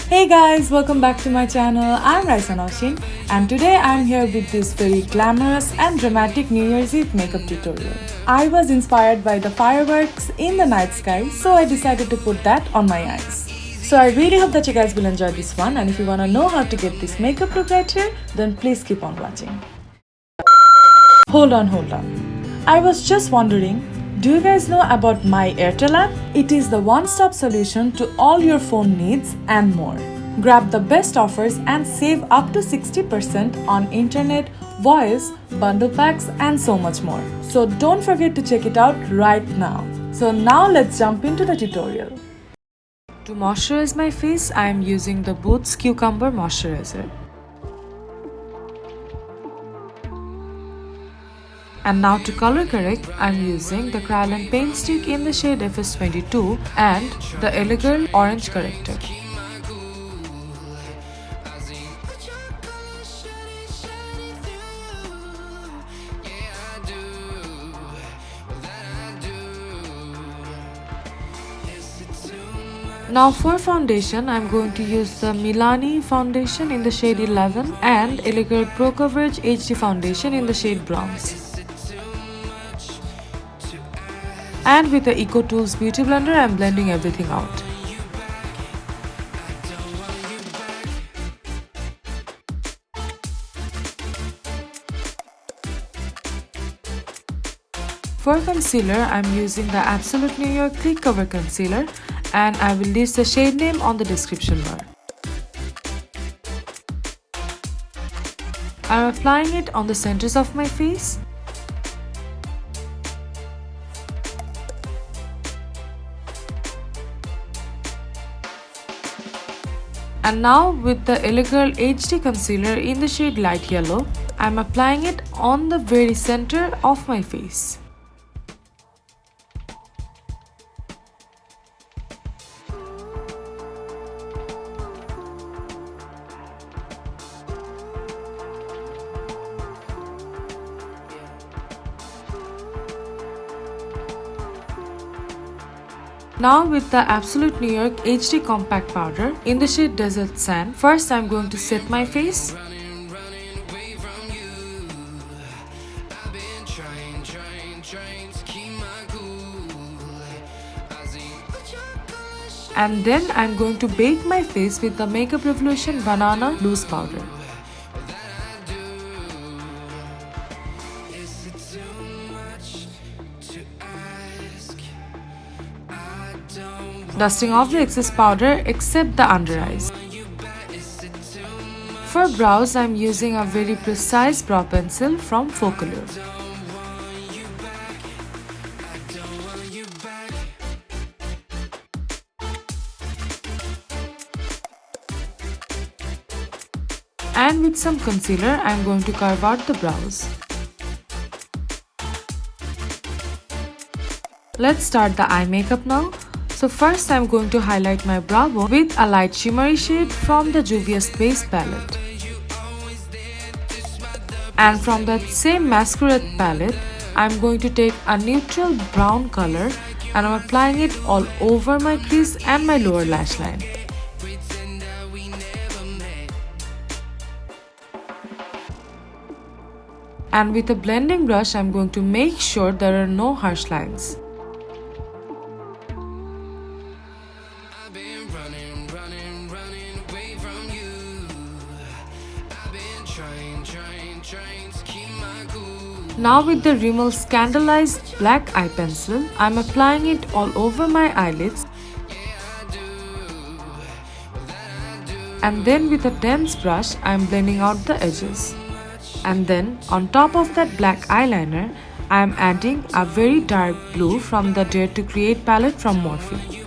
Hey guys, welcome back to my channel. I'm Raisa Naushin and today I'm here with this very glamorous and dramatic New Year's Eve makeup tutorial. I was inspired by the fireworks in the night sky, so I decided to put that on my eyes. So I really hope that you guys will enjoy this one, and if you wanna know how to get this makeup look right here, then please keep on watching. Hold on. I was just wondering, do you guys know about My Airtel app? It is the one-stop solution to all your phone needs and more. Grab the best offers and save up to 60% on internet, voice, bundle packs and so much more. So don't forget to check it out right now. So now let's jump into the tutorial. To moisturize my face, I am using the Boots Cucumber Moisturizer. And now to color correct, I'm using the Kryolan Paint Stick in the shade FS22 and the Elegant Orange Corrector. Now for foundation, I'm going to use the Milani foundation in the shade 11 and Elegant Pro Coverage HD foundation in the shade Bronze. And with the EcoTools Beauty Blender, I'm blending everything out. For concealer, I'm using the Absolute New York Click Cover Concealer, and I will list the shade name on the description bar. I'm applying it on the centers of my face. And now with the Elegant HD Concealer in the shade Light Yellow, I'm applying it on the very center of my face. Now with the Absolute New York HD Compact Powder in the shade Desert Sand, first I'm going to set my face. And then I'm going to bake my face with the Makeup Revolution Banana Loose Powder. Dusting off the excess powder except the under eyes. For brows, I'm using a very precise brow pencil from Focalure. And with some concealer, I'm going to carve out the brows. Let's start the eye makeup now. So first I'm going to highlight my brow bone with a light shimmery shade from the Juvia's Base palette. And from that same Masquerade palette, I'm going to take a neutral brown color and I'm applying it all over my crease and my lower lash line. And with a blending brush, I'm going to make sure there are no harsh lines. Now with the Rimmel Scandalized Black Eye Pencil, I'm applying it all over my eyelids. And then with a dense brush, I'm blending out the edges. And then on top of that black eyeliner, I'm adding a very dark blue from the Dare to Create palette from Morphe.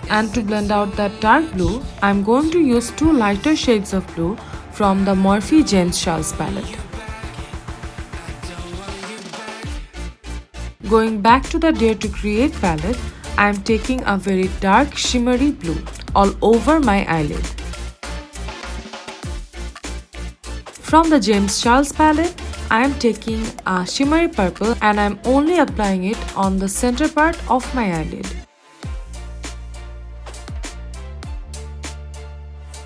And to blend out that dark blue, I'm going to use two lighter shades of blue from the Morphe James Charles palette. Going back to the Dare to Create palette, I am taking a very dark shimmery blue all over my eyelid. From the James Charles palette, I am taking a shimmery purple and I am only applying it on the center part of my eyelid.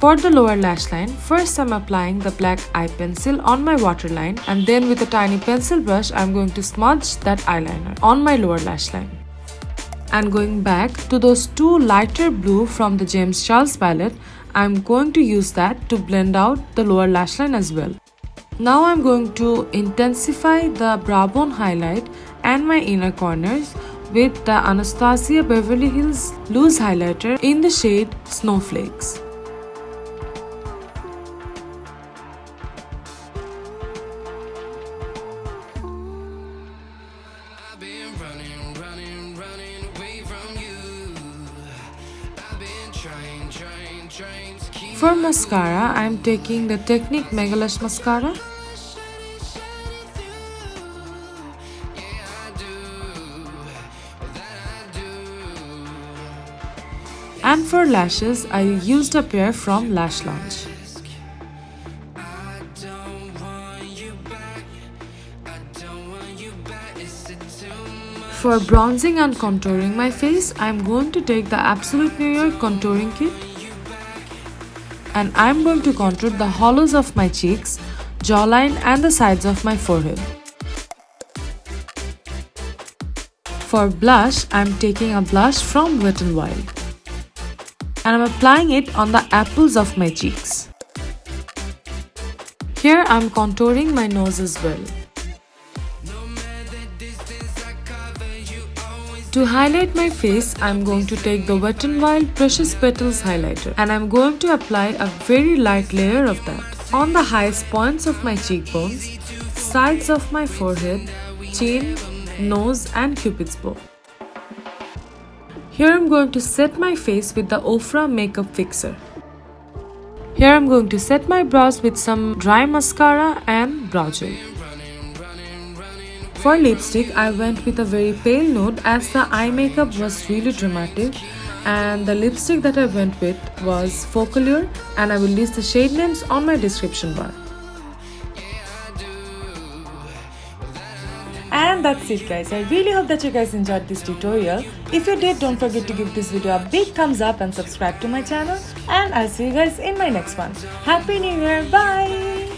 For the lower lash line, first I'm applying the black eye pencil on my waterline, and then with a tiny pencil brush I'm going to smudge that eyeliner on my lower lash line. And going back to those two lighter blue from the James Charles palette, I'm going to use that to blend out the lower lash line as well. Now I'm going to intensify the brow bone highlight and my inner corners with the Anastasia Beverly Hills loose highlighter in the shade Snowflakes. For mascara, I am taking the Technique Mega Lash Mascara. And for lashes, I used a pair from Lash Lounge. For bronzing and contouring my face, I am going to take the Absolute New York Contouring Kit. And I am going to contour the hollows of my cheeks, jawline and the sides of my forehead. For blush, I am taking a blush from Wet n Wild. And I am applying it on the apples of my cheeks. Here I am contouring my nose as well. To highlight my face, I am going to take the Wet n Wild Precious Petals highlighter, and I am going to apply a very light layer of that on the highest points of my cheekbones, sides of my forehead, chin, nose and cupid's bow. Here I am going to set my face with the Ofra Makeup Fixer. Here I am going to set my brows with some dry mascara and brow gel. For lipstick, I went with a very pale nude as the eye makeup was really dramatic, and the lipstick that I went with was Focallure, and I will list the shade names on my description bar. And that's it guys. I really hope that you guys enjoyed this tutorial. If you did, don't forget to give this video a big thumbs up and subscribe to my channel, and I'll see you guys in my next one. Happy New Year! Bye!